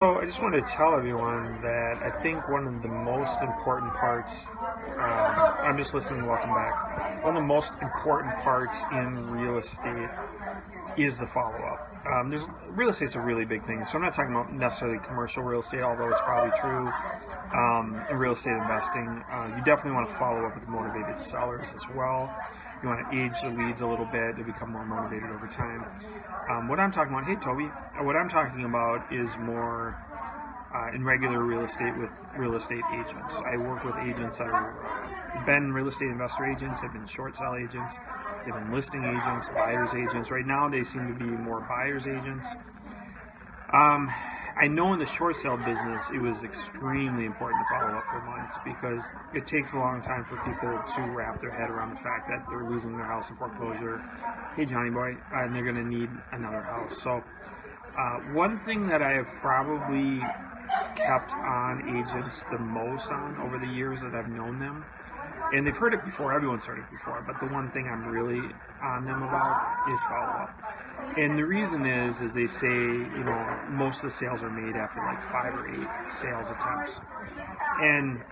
So I just wanted to tell everyone that I think one of the most important parts, I'm just listening, welcome back. One of the most important parts in real estate is the follow-up. There's real estate's a really big thing, so I'm not talking about necessarily commercial real estate, although it's probably true in real estate investing. You definitely want to follow up with motivated sellers as well. You want to age the leads a little bit to become more motivated over time. What I'm talking about, hey Toby, what I'm talking about is more in regular real estate with real estate agents. I work with agents that have been real estate investor agents, they've been short sell agents, they've been listing agents, buyers agents. Right now they seem to be more buyers agents. I know in the short sale business it was extremely important to follow up for months because it takes a long time for people to wrap their head around the fact that they're losing their house in foreclosure. Hey Johnny boy, and they're going to need another house. So one thing that I have probably kept on agents the most on over the years that I've known them, and they've heard it before, everyone's heard it before, but the one thing I'm really on them about is follow-up. And the reason is they say, most of the sales are made after like 5 or 8 sales attempts. And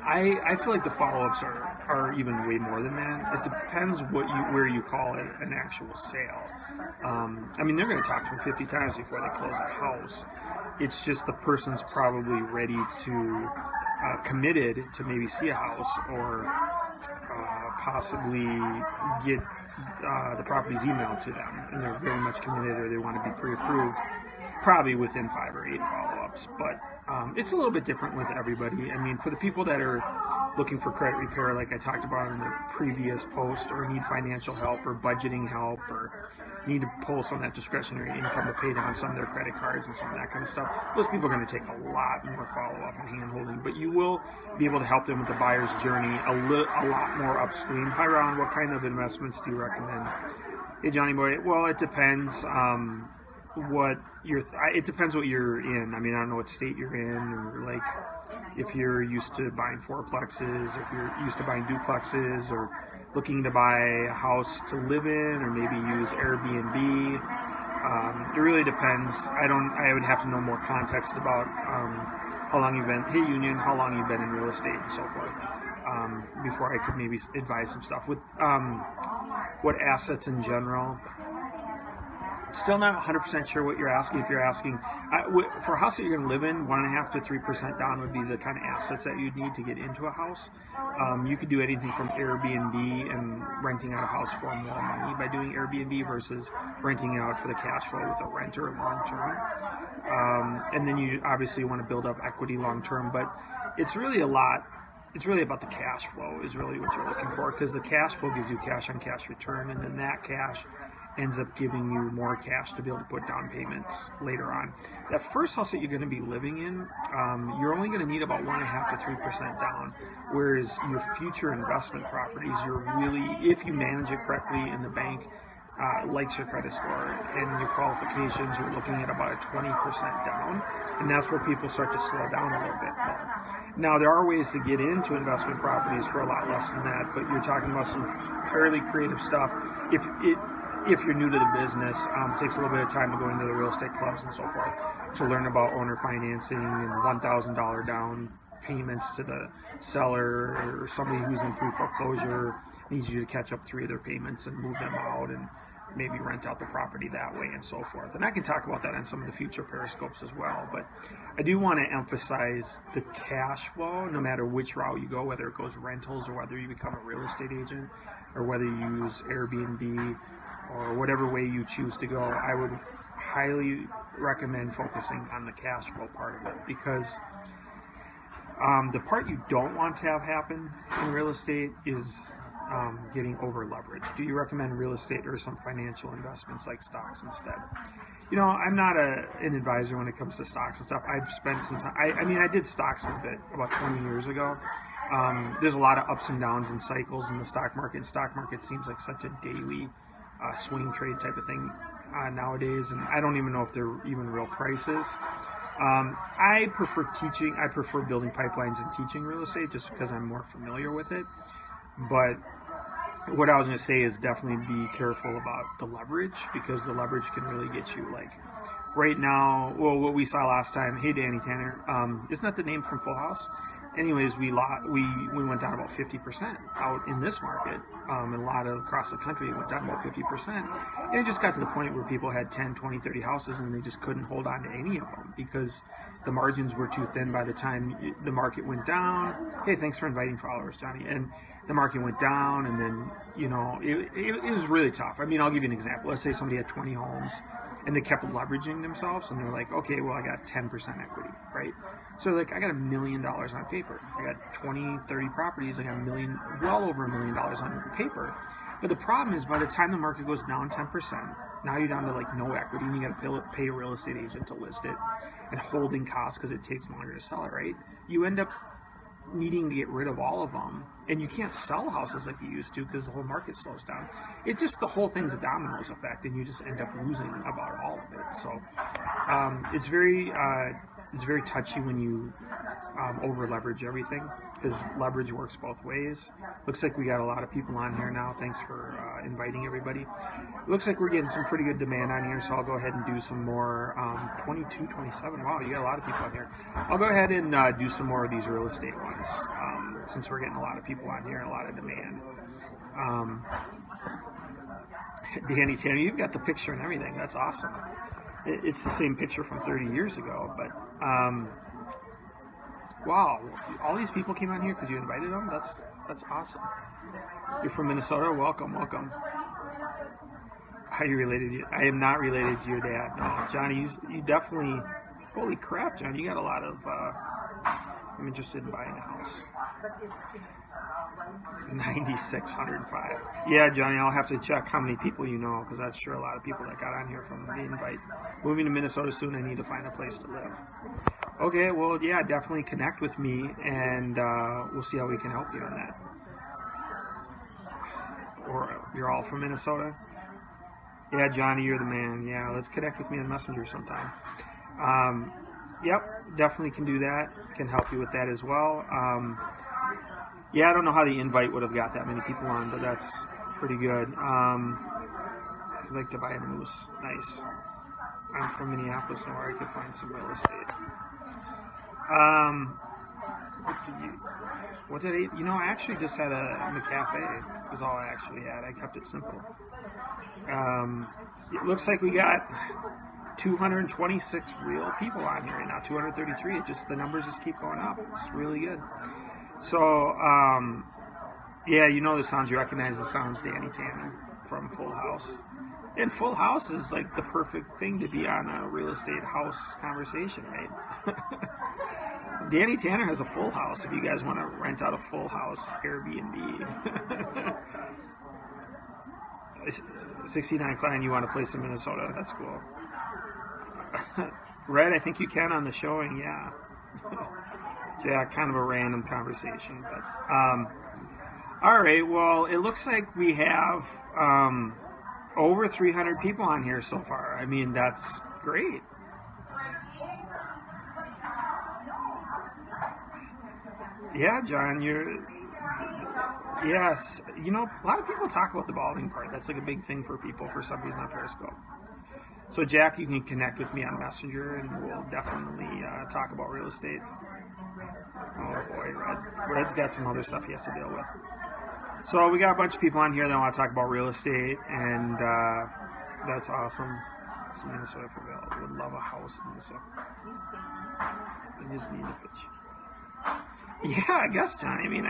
I feel like the follow-ups are even way more than that. It depends where you call it an actual sale. They're going to talk to them 50 times before they close a house. It's just the person's probably ready to committed to maybe see a house or possibly get the properties emailed to them, and they're very much committed or they want to be pre-approved probably within 5 or 8 follow-ups. But it's a little bit different with everybody. For the people that are looking for credit repair, like I talked about in the previous post, or need financial help or budgeting help or need to pull some of that discretionary income to pay down some of their credit cards and some of that kind of stuff, those people are going to take a lot more follow-up and hand-holding. But you will be able to help them with the buyer's journey a lot more upstream. Hi Ron, what kind of investments do you recommend? Hey Johnny boy, well, it depends. It depends what you're in. I don't know what state you're in, or like if you're used to buying fourplexes, or if you're used to buying duplexes, or looking to buy a house to live in, or maybe use Airbnb. It really depends. I would have to know more context about how long you've been. Hey Union, how long you've been in real estate and so forth. Before I could maybe advise some stuff with what assets in general. Still not 100% sure what you're asking. If you're asking for a house that you're going to live in, 1.5% to 3% down would be the kind of assets that you'd need to get into a house. You could do anything from Airbnb and renting out a house for more money by doing Airbnb versus renting it out for the cash flow with a renter long term. And then you obviously want to build up equity long term, but it's really about the cash flow is really what you're looking for, because the cash flow gives you cash on cash return, and then that cash ends up giving you more cash to be able to put down payments later on. That first house that you're going to be living in, you're only going to need about 1.5% to 3% down, whereas your future investment properties, if you manage it correctly and the bank likes your credit score and your qualifications, you're looking at about a 20% down, and that's where people start to slow down a little bit more. Now, there are ways to get into investment properties for a lot less than that, but you're talking about some fairly creative stuff. If you're new to the business, it takes a little bit of time to go into the real estate clubs and so forth to learn about owner financing and $1,000 down payments to the seller, or somebody who's in pre-foreclosure needs you to catch up 3 of their payments and move them out and maybe rent out the property that way and so forth. And I can talk about that in some of the future periscopes as well. But I do want to emphasize the cash flow, no matter which route you go, whether it goes rentals or whether you become a real estate agent or whether you use Airbnb or whatever way you choose to go. I would highly recommend focusing on the cash flow part of it, because the part you don't want to have happen in real estate is getting over leveraged. Do you recommend real estate or some financial investments like stocks instead? I'm not an advisor when it comes to stocks and stuff. I've spent some time. I did stocks a bit about 20 years ago. There's a lot of ups and downs and cycles in the stock market. Stock market seems like such a daily swing trade type of thing nowadays, and I don't even know if they're even real prices. I prefer teaching. I prefer building pipelines and teaching real estate just because I'm more familiar with it. But what I was going to say is definitely be careful about the leverage, because the leverage can really get you like right now, well, what we saw last time, hey Danny Tanner, isn't that the name from Full House? Anyways, we went down about 50% out in this market. And a lot of across the country, it went down about 50%. And it just got to the point where people had 10, 20, 30 houses and they just couldn't hold on to any of them because the margins were too thin by the time the market went down. Hey, thanks for inviting followers, Johnny. And the market went down, and then, it was really tough. I mean, I'll give you an example. Let's say somebody had 20 homes and they kept leveraging themselves, and they're like, okay, well, I got 10% equity, right? So like, I got $1 million on paper. I got 20, 30 properties. I got well over $1 million on paper. But the problem is, by the time the market goes down 10%, now you're down to like no equity, and you got to pay a real estate agent to list it, and holding costs because it takes longer to sell it, right? You end up needing to get rid of all of them, and you can't sell houses like you used to because the whole market slows down. It just, the whole thing's a dominoes effect, and you just end up losing about all of it. So it's very touchy when you over leverage everything, because leverage works both ways. Looks like we got a lot of people on here now. Thanks for inviting everybody. Looks like we're getting some pretty good demand on here, so I'll go ahead and do some more. 22, 27. Wow, you got a lot of people on here. I'll go ahead and do some more of these real estate ones, since we're getting a lot of people on here and a lot of demand. Danny Tanner, you've got the picture and everything. That's awesome. It's the same picture from 30 years ago, but wow, all these people came on here because you invited them. That's awesome. You're from Minnesota. Welcome. Are you related? I am not related to your dad. No, Johnny, you definitely. Holy crap, Johnny, you got a lot of. I'm interested in buying a house. 9,605. Yeah, Johnny, I'll have to check how many people you know, because that's sure a lot of people that got on here from the invite. Moving to Minnesota soon, I need to find a place to live. Okay, well, yeah, definitely connect with me, and we'll see how we can help you on that. Or you're all from Minnesota? Yeah, Johnny, you're the man. Yeah, let's connect with me on Messenger sometime. Yep, definitely can do that. Can help you with that as well. Yeah, I don't know how the invite would have got that many people on, but that's pretty good. I'd like to buy a moose. Nice. I'm from Minneapolis, where I could find some real estate. I actually just had a McCafe is all I actually had. I kept it simple. It looks like we got 226 real people on here right now, 233. The numbers just keep going up. It's really good. So, yeah, the sounds. You recognize the sounds, Danny Tanner from Full House. And Full House is like the perfect thing to be on a real estate house conversation, right? Danny Tanner has a full house if you guys want to rent out a full house Airbnb. 69 Klein, you want a place in Minnesota? That's cool. Red, I think you can on the showing, yeah. Yeah, kind of a random conversation, but all right. Well, it looks like we have over 300 people on here so far. I mean, that's great. Yeah, John, yes. A lot of people talk about the balding part. That's like a big thing for people for some reason on Periscope. So, Jack, you can connect with me on Messenger, and we'll definitely talk about real estate. Oh boy, Red's got some other stuff he has to deal with. So we got a bunch of people on here that want to talk about real estate, and that's awesome. It's Minnesota for Bill. Would love a house in Minnesota. I just need a pitch. Yeah, I guess, Johnny. I mean,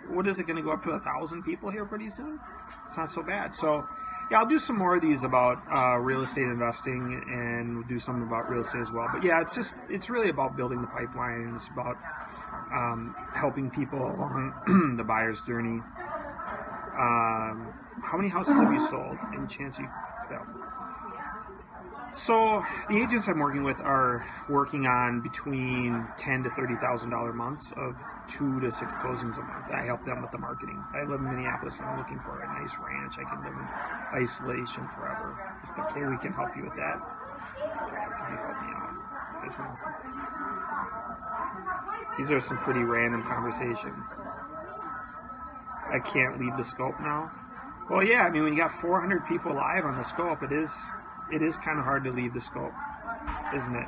what is it going to go up to 1,000 people here pretty soon? It's not so bad. So, yeah, I'll do some more of these about real estate investing, and we'll do some about real estate as well. But yeah, it's really about building the pipeline. It's about helping people along the buyer's journey. How many houses have you sold? Any chance you could help? So the agents I'm working with are working on between $10,000 to $30,000 months of 2 to 6 closings a month. I help them with the marketing. I live in Minneapolis, and I'm looking for a nice ranch. I can live in isolation forever. Okay, we can help you with that. Can you help me out as well? These are some pretty random conversation. I can't leave the scope now. Well, yeah, I mean, when you got 400 people live on the scope, it is kind of hard to leave the scope. isn't it?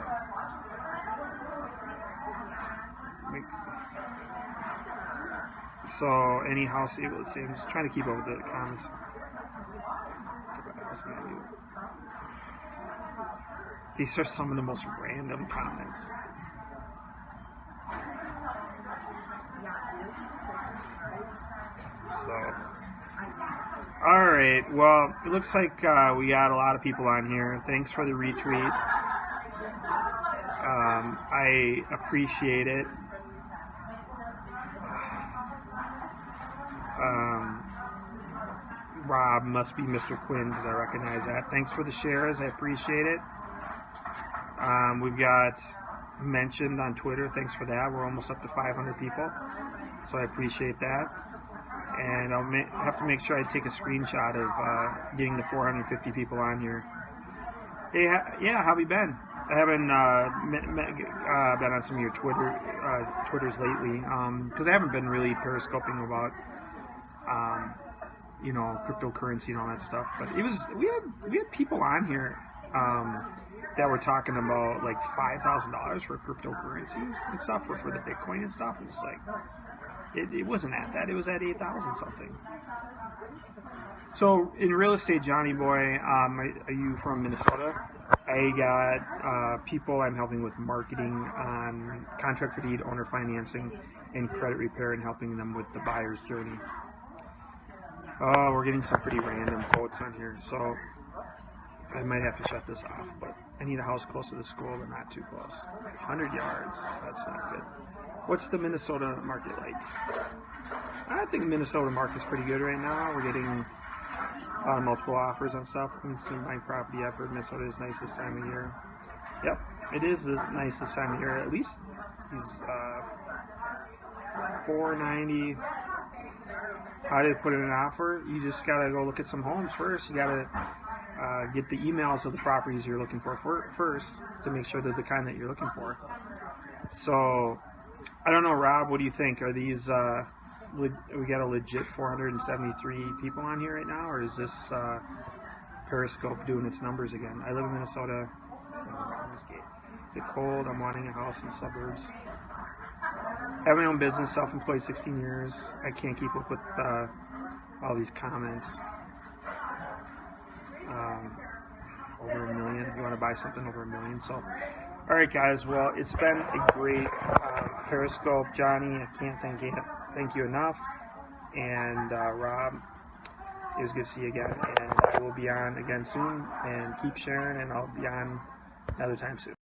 So any house able to see. I'm just trying to keep up with the comments. These are some of the most random comments. So, all right. Well, it looks like we got a lot of people on here. Thanks for the retweet. I appreciate it. Rob must be Mr. Quinn because I recognize that. Thanks for the shares. I appreciate it. We've got mentioned on Twitter. Thanks for that. We're almost up to 500 people, so I appreciate that. And I'll have to make sure I take a screenshot of getting the 450 people on here. Hey, yeah, how have you been? I haven't been on some of your Twitters lately because I haven't been really periscoping about you know, cryptocurrency and all that stuff. But it was we had people on here that were talking about like $5,000 for cryptocurrency and stuff, or for the Bitcoin and stuff. It was like it wasn't at that. It was at 8,000 something. So in real estate, Johnny boy, are you from Minnesota? I got people I'm helping with marketing on contract for deed, owner financing, and credit repair, and helping them with the buyer's journey. Oh, we're getting some pretty random quotes on here, so I might have to shut this off. But I need a house close to the school, but not too close. 100 yards, that's not good. What's the Minnesota market like? I think the Minnesota market's pretty good right now. We're getting multiple offers on stuff. I'm seeing buying property. I've heard Minnesota is nice this time of year. Yep, it is nice this time of year. At least these $490. How to put in an offer? You just gotta go look at some homes first. You gotta get the emails of the properties you're looking for first to make sure they're the kind that you're looking for. So I don't know, Rob. What do you think? Are these we got a legit 473 people on here right now, or is this Periscope doing its numbers again? I live in Minnesota. The cold. I'm wanting a house in the suburbs. I have my own business, self-employed, 16 years. I can't keep up with all these comments. Over 1 million. You want to buy something over 1 million? So, all right, guys. Well, it's been a great Periscope, Johnny. I can't thank you enough. And Rob, it was good to see you again. And I will be on again soon. And keep sharing, and I'll be on another time soon.